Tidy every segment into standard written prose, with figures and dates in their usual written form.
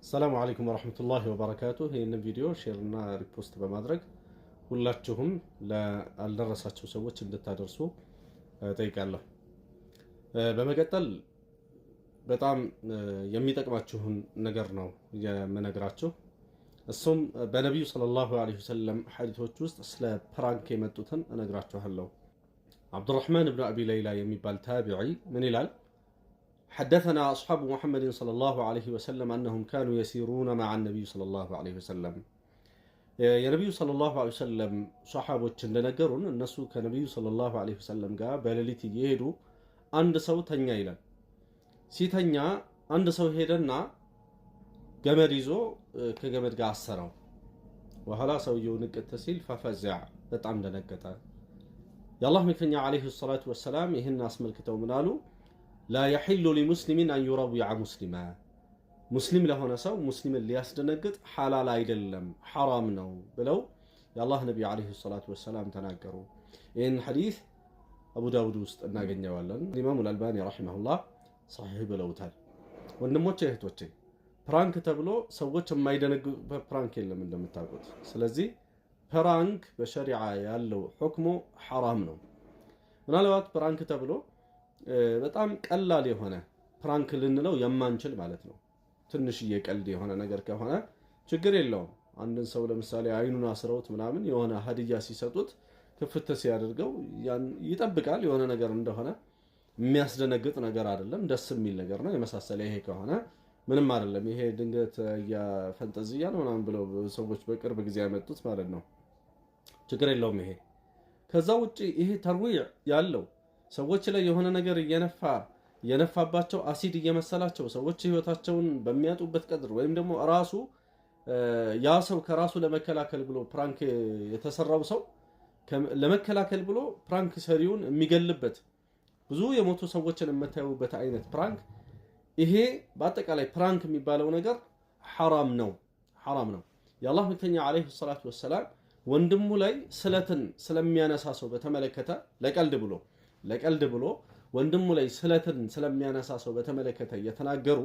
السلام عليكم ورحمة الله وبركاته. ይህንን ቪዲዮ ሼር እና ሪፖስት በማድረግ ሁላችሁም ለአልደረሳችሁ ሰዎች እንድታደርሱ ጠይቃለሁ። በመቀጠል በጣም የሚጠቅማችሁን ነገር ነው የምነግራችሁ። እሱም በነብዩ ሰለላሁ ዐለይሂ ወሰለም ሐዲሶች ውስጥ ስለ ፕራንክ የመጡትን እነግራችኋለሁ። አብዱራህማን ኢብኑ አቢ ለይላ የሚባል ታቢዒ ምን ይላል? حدثنا أصحاب محمد صلى الله عليه وسلم أنهم كانوا يسيرون مع النبي صلى الله عليه وسلم. يا نبي صلى الله عليه وسلم صحابة نجرون الناس كنبي صلى الله عليه وسلم جاء بللتي يهدو عند سو تنيا إلى سي تنيا عند سو هيدنا جمريزو كجمر جاء السراو وهلا سو يونك التسيل ففزع بتعمد نكتا يا الله مكنيا عليه الصلاة والسلام يهن ناس ملكته ومنالو لا يحل لمسلم أن يروع مسلما مسلم له نسو مسلم اللي يستنقط حلال أيدلم حرام نو بلو يا الله نبي عليه الصلاة والسلام تناقروا إن حديث أبو داود وستناقن يوالن الإمام الألباني رحمه الله صحيح بلو تال ونموت شيء توتشي برانك تبلو سوتش ما يدنق برانك إلا من دم التاقوت سلزي برانك بشريعة يالو حكمه حرام نو من الوقت برانك تبلو በጣም ቀላል የሆነ ፕራንክ ልንለው የማንችል ማለት ነው። ትንሽዬ ቀልድ የሆነ ነገር ከሆነ ችግር የለውም። አንድን ሰው ለምሳሌ አይኑን አስረውት ምናምን የሆነ ሀዲያ ሲሰጡት ክፍት ሲያደርገው ይጠብቃል የሆነ ነገር እንደሆነ የሚያስደነግጥ ነገር አይደለም፣ ደስ የሚል ነገር ነው። የመሳሰለ ይሄ ከሆነ ምንም አይደለም። ይሄ ድንገት ያፈንጠዝያ ነው ምናምን ብለው ሰዎች በቅርብ ጊዜ ያመጡት ማለት ነው። ችግር የለውም ይሄ። ከዛ ውጪ ይሄ ተርዊዕ ያለው ሰዎች ላይ የሆነ ነገር የነፋባቸው አሲድ እየመሰላቸው ሰዎች ህይወታቸውን በሚያጡበት ቀድር ወይም ደግሞ ራሱ ያ ሰው ከራሱ ለመከላከል ብሎ ፕራንክ የተሰራው ሰው ለመከላከል ብሎ ፕራንክ ሰሪውን የሚገልበት ብዙ የሞቱ ሰዎችን የምታዩበት አይነት ፕራንክ ይሄ በአጠቃላይ ፕራንክ የሚባለው ነገር ሐራም ነው። የአላህ መልእክተኛ አለይሂ ሰላቱ ወሰላም ወንድሙ ላይ ስለትን ስለሚያነሳ ሰው በተመለከተ ለቀልድ ብሎ ወንድሙ ላይ ስለትን ስለሚያነሳ ሰው በተመለከተ የተናገሩ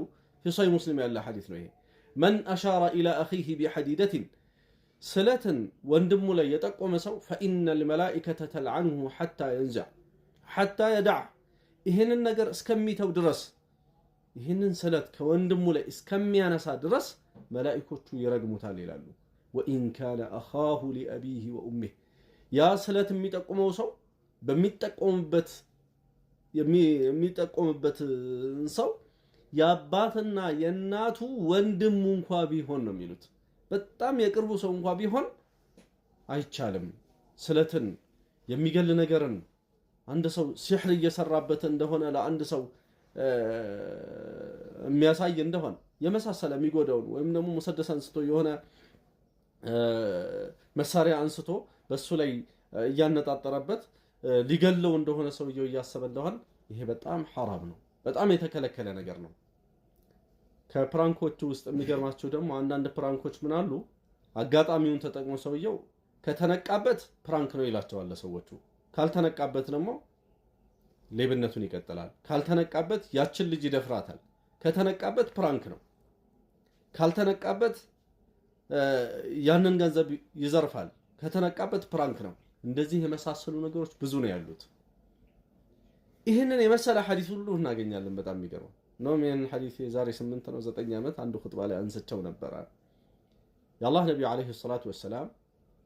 ፊ ሙስሊም ያለ ሐዲስ ነው። ይሄ መን አሻረ ኢላ አኺሂ ቢሐዲደትን ስለትን ወንድሙ ላይ የጠቆመ ሰው ፈኢነ ልመላኢከተ ተልዐንሁ ሐታ የንዘዕ ሐታ የደዕ ይህንን ነገር እስከሚተው ድረስ ይህንን ስለት ከወንድሙ ላይ እስከሚያነሳ ድረስ መላኢኮቹ ይረግሙታል ይላሉ። ወኢን ካነ አኻሁ ሊአቢሂ ወኡሚህ ያ ስለት የሚጠቁመው ሰው የሚጠቆምበት ሰው የአባትና የእናቱ ወንድሙ እንኳ ቢሆን ነው የሚሉት። በጣም የቅርቡ ሰው እንኳ ቢሆን አይቻልም። ስለትን የሚገል ነገርን አንድ ሰው ሲሕር እየሰራበት እንደሆነ ለአንድ ሰው የሚያሳይ እንደሆነ የመሳሰለ የሚጎዳውን ወይም ደግሞ ሙሰደስ አንስቶ የሆነ መሳሪያ አንስቶ በሱ ላይ እያነጣጠረበት ሊገለው እንደሆነ ሰውየው እያሰበ እንደሆነ ይሄ በጣም ሐራም ነው። በጣም የተከለከለ ነገር ነው። ከፕራንኮቹ ውስጥ የሚገርማችሁ ደግሞ አንዳንድ ፕራንኮች ምን አሉ? አጋጣሚውን ተጠቅሞ ሰውየው ከተነቃበት ፕራንክ ነው ይላቸዋል ለሰዎቹ። ካልተነቃበት ደግሞ ሌብነቱን ይቀጥላል። ካልተነቃበት ያችን ልጅ ይደፍራታል። ከተነቃበት ፕራንክ ነው። ካልተነቃበት ያንን ገንዘብ ይዘርፋል። ከተነቃበት ፕራንክ ነው። እንደዚህ የመሳሰሉ ነገሮች ብዙ ነው ያሉት። ይህንን የመሰለ ሐዲስ ሁሉ እናገኛለን። በጣም የሚገርመው ነው። ምን ሐዲስ የዛሬ 8 ነው 9 ዓመት አንድ ኹጥባ ላይ አንስቸው ነበር። የአላህ ነብዩ አለይሂ ሰላቱ ወሰላም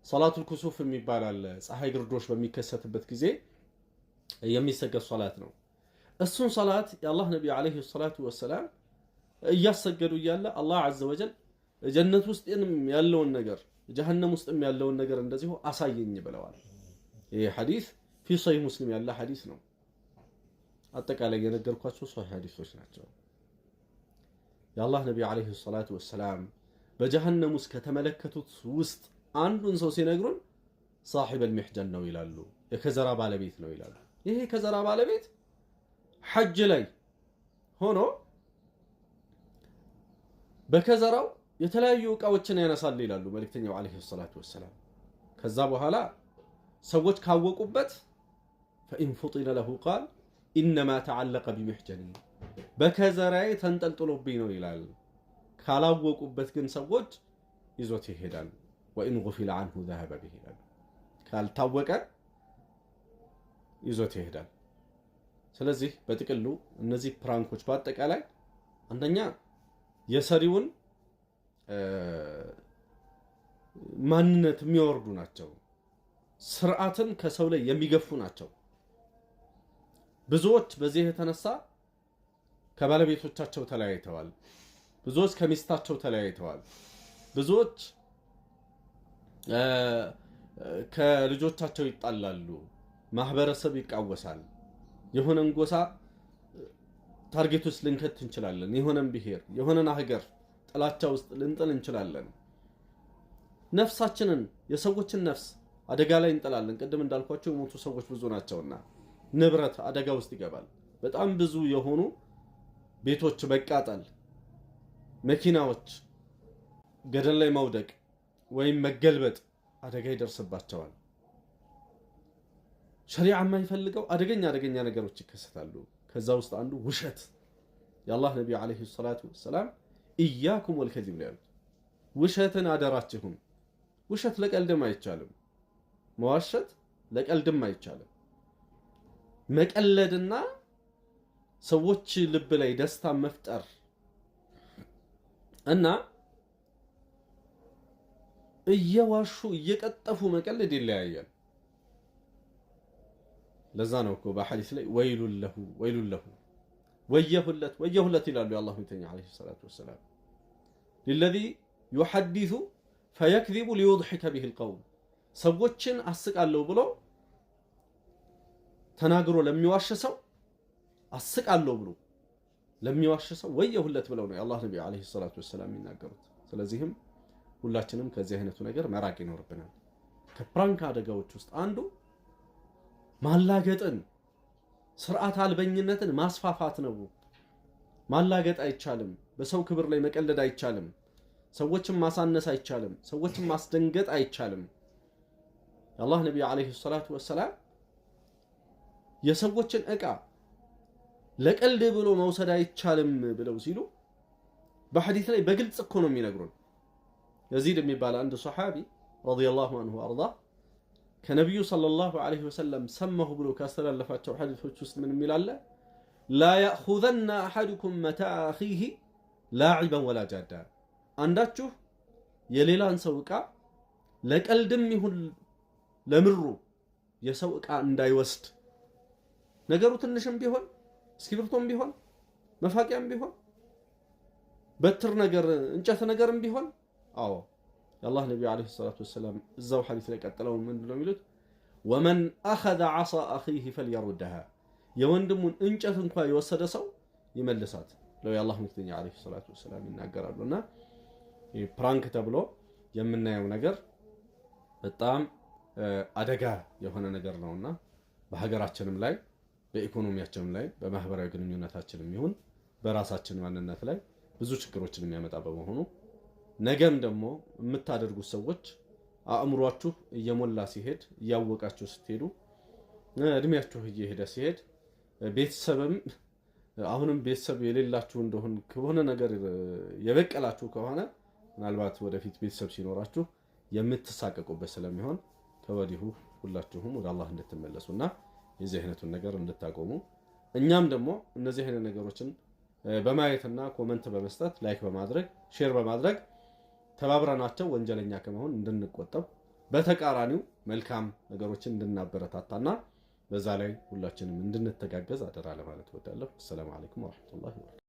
ሶላቱል ኩሱፍ የሚባል አለ። ፀሐይ ግርዶሽ በሚከሰትበት ጊዜ የሚሰገድ ሶላት ነው። እሱን ሶላት የአላህ ነብዩ አለይሂ ሰላቱ ወሰላም እያሰገዱ እያለ አላህ ዐዘ ወጀል ጀነት ውስጥ ያለውን ነገር ጀሃነም ውስጥም ያለውን ነገር እንደዚሁ አሳየኝ ብለዋል። ይሄ ሐዲስ ፊ ሶሒህ ሙስሊም ያለ ሐዲስ ነው። አጠቃላይ የነገርኳቸው ሶሒህ ሐዲሶች ናቸው። የአላህ ነብይ አለይሂ ሰላቱ ወሰላም በጀሃነም ውስጥ ከተመለከቱት ውስጥ አንዱን ሰው ሲነግሩን ሳሒበል ሚሕጀን ነው ይላሉ። የከዘራ ባለቤት ነው ይላሉ። ይሄ ከዘራ ባለቤት ሐጅ ላይ ሆኖ በከዘራው የተለያዩ ዕቃዎችን ያነሳል ይላሉ መልእክተኛው አለይሂ ሰላቱ ወሰላም። ከዛ በኋላ ሰዎች ካወቁበት ፈኢን ፉጢነ ለሁ ቃል ኢነማ ተዓለቀ ቢሚሕጀኒ በከዘራዬ ተንጠልጥሎብኝ ነው ይላል። ካላወቁበት ግን ሰዎች ይዞት ይሄዳሉ። ወኢን ጉፊለ አንሁ ዘሀበ ቢሂ ይላሉ። ካልታወቀ ይዞት ይሄዳል። ስለዚህ በጥቅሉ እነዚህ ፕራንኮች በአጠቃላይ አንደኛ የሰሪውን ማንነት የሚወርዱ ናቸው። ስርዓትን ከሰው ላይ የሚገፉ ናቸው። ብዙዎች በዚህ የተነሳ ከባለቤቶቻቸው ተለያይተዋል። ብዙዎች ከሚስታቸው ተለያይተዋል። ብዙዎች ከልጆቻቸው ይጣላሉ። ማህበረሰብ ይቃወሳል። የሆነን ጎሳ ታርጌት ውስጥ ልንከት እንችላለን። የሆነን ብሔር፣ የሆነን ሀገር ጥላቻ ውስጥ ልንጥል እንችላለን። ነፍሳችንን፣ የሰዎችን ነፍስ አደጋ ላይ እንጥላለን። ቅድም እንዳልኳቸው የሞቱ ሰዎች ብዙ ናቸውና ንብረት አደጋ ውስጥ ይገባል። በጣም ብዙ የሆኑ ቤቶች መቃጠል፣ መኪናዎች ገደል ላይ መውደቅ ወይም መገልበጥ አደጋ ይደርስባቸዋል። ሸሪዓ የማይፈልገው አደገኛ ነገሮች ይከሰታሉ። ከዛ ውስጥ አንዱ ውሸት። የአላህ ነብይ አለይሂ ሰላቱ ወሰላም ኢያኩም ወልከዚብ ነው ያሉት። ውሸትን አደራችሁም። ውሸት ለቀልድም አይቻልም። መዋሸት ለቀልድም አይቻልም። መቀለድና ሰዎች ልብ ላይ ደስታ መፍጠር እና እየዋሹ እየቀጠፉ መቀለድ ይለያያል። ለዛ ነው እኮ በሐዲስ ላይ ወይሉን ለሁ ወየሁለት ይላሉ የአላህ መልእክተኛ አለይሂ ሰላቱ ወሰላም ለለዚ يحدث فيكذب ليضحك به القوم ሰዎችን አስቃለሁ ብሎ ተናግሮ ለሚዋሽ ሰው አስቃለሁ ብሎ ለሚዋሽ ሰው ወየሁለት ብለው ነው የአላህ ነብይ አለይሂ ሰላቱ ወሰላም የሚናገሩት። ስለዚህም ሁላችንም ከዚህ አይነቱ ነገር መራቅ ይኖርብናል። ከፕራንክ አደጋዎች ውስጥ አንዱ ማላገጥን፣ ስርዓት አልበኝነትን ማስፋፋት ነው። ማላገጥ አይቻልም። በሰው ክብር ላይ መቀለድ አይቻልም። ሰዎችን ማሳነስ አይቻልም። ሰዎችን ማስደንገጥ አይቻልም። የአላህ ነብይ አለይሂ ሰላቱ ወሰላም የሰዎችን ዕቃ ለቀልድ ብሎ መውሰድ አይቻልም ብለው ሲሉ በሐዲስ ላይ በግልጽ እኮ ነው የሚነግሩን። የዚድ የሚባል አንድ ሱሐቢ ረዲየላሁ ዐንሁ አርዳ ከነብዩ ሰለላሁ ዐለይሂ ወሰለም ሰማሁ ብሎ ካስተላለፋቸው ሐዲሶች ውስጥ ምን የሚላለ ላ ያእኹዘና አሐዱኩም መታዕ አኺሂ ላዒበን ወላ ጃዳ፣ አንዳችሁ የሌላን ሰው ዕቃ ለቀልድም ይሁን ለምሩ የሰው ዕቃ እንዳይወስድ። ነገሩ ትንሽም ቢሆን እስክሪብቶም ቢሆን መፋቂያም ቢሆን በትር ነገር እንጨት ነገርም ቢሆን አዎ የአላህ ነብይ አለይሂ ሰላቱ ወሰላም እዛው ሐዲስ ላይ ቀጥለው ምንድነው የሚሉት? ወመን አኸዘ ዐሳ አኺሂ ፈልየሩድሃ፣ የወንድሙን እንጨት እንኳን የወሰደ ሰው ይመልሳት ነው የአላህ መልእክተኛ አለይሂ ሰላቱ ወሰላም ይናገራሉና ፕራንክ ተብሎ የምናየው ነገር በጣም አደጋ የሆነ ነገር ነውና በሀገራችንም ላይ በኢኮኖሚያችንም ላይ በማህበራዊ ግንኙነታችንም ይሁን በራሳችን ማንነት ላይ ብዙ ችግሮችን የሚያመጣ በመሆኑ ነገም ደግሞ የምታደርጉት ሰዎች አእምሯችሁ እየሞላ ሲሄድ እያወቃችሁ ስትሄዱ እድሜያችሁ እየሄደ ሲሄድ ቤተሰብም አሁንም ቤተሰብ የሌላችሁ እንደሆን ከሆነ ነገር የበቀላችሁ ከሆነ ምናልባት ወደፊት ቤተሰብ ሲኖራችሁ የምትሳቀቁበት ስለሚሆን ከወዲሁ ሁላችሁም ወደ አላህ እንድትመለሱና የዚህ አይነቱን ነገር እንድታቆሙ እኛም ደግሞ እነዚህ አይነት ነገሮችን በማየትና ኮመንት በመስጠት ላይክ በማድረግ ሼር በማድረግ ተባብረናቸው ወንጀለኛ ከመሆን እንድንቆጠብ በተቃራኒው መልካም ነገሮችን እንድናበረታታና በዛ ላይ ሁላችንም እንድንተጋገዝ አደራ ለማለት እወዳለሁ። ሰላም አለይኩም ወራህመቱላሂ ወበረካቱ።